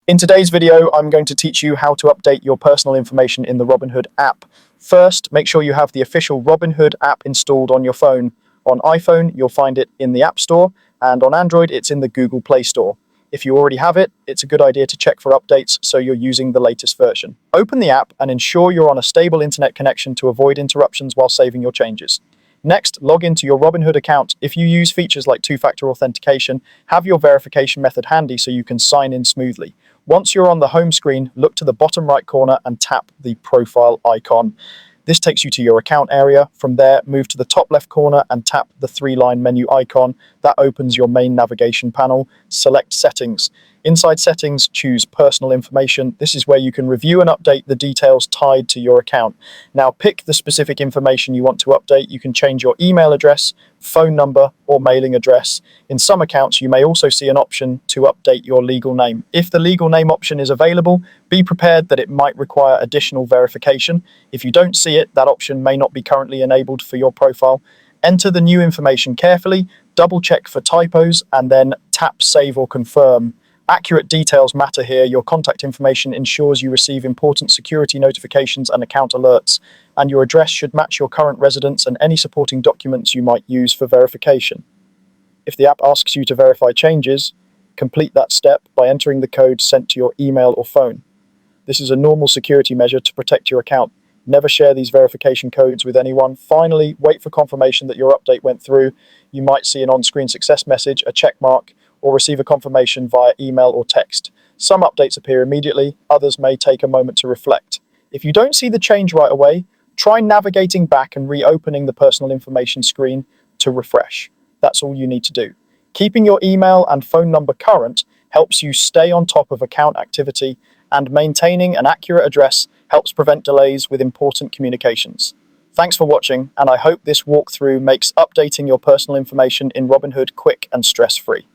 In today's video, I'm going to teach you how to update your personal information in the Robinhood app. First, make sure you have the official Robinhood app installed on your phone. On iPhone, you'll find it in the App Store, and on Android, it's in the Google Play Store. If you already have it, it's a good idea to check for updates so you're using the latest version. Open the app and ensure you're on a stable internet connection to avoid interruptions while saving your changes. Next, log into your Robinhood account. If you use features like two-factor authentication, have your verification method handy so you can sign in smoothly. Once you're on the home screen, look to the bottom right corner and tap the profile icon. This takes you to your account area. From there, move to the top left corner and tap the three-line menu icon. That opens your main navigation panel. Select Settings. Inside Settings, choose Personal Information. This is where you can review and update the details tied to your account. Now pick the specific information you want to update. You can change your email address, phone number, or mailing address. In some accounts, you may also see an option to update your legal name. If the legal name option is available, be prepared that it might require additional verification. If you don't see it, that option may not be currently enabled for your profile. Enter the new information carefully, double check for typos, and then tap Save or Confirm. Accurate details matter here. Your contact information ensures you receive important security notifications and account alerts, and your address should match your current residence and any supporting documents you might use for verification. If the app asks you to verify changes, complete that step by entering the code sent to your email or phone. This is a normal security measure to protect your account. Never share these verification codes with anyone. Finally, wait for confirmation that your update went through. You might see an on-screen success message, a check mark, or receive a confirmation via email or text. Some updates appear immediately, others may take a moment to reflect. If you don't see the change right away, try navigating back and reopening the personal information screen to refresh. That's all you need to do. Keeping your email and phone number current helps you stay on top of account activity, and maintaining an accurate address helps prevent delays with important communications. Thanks for watching, and I hope this walkthrough makes updating your personal information in Robinhood quick and stress-free.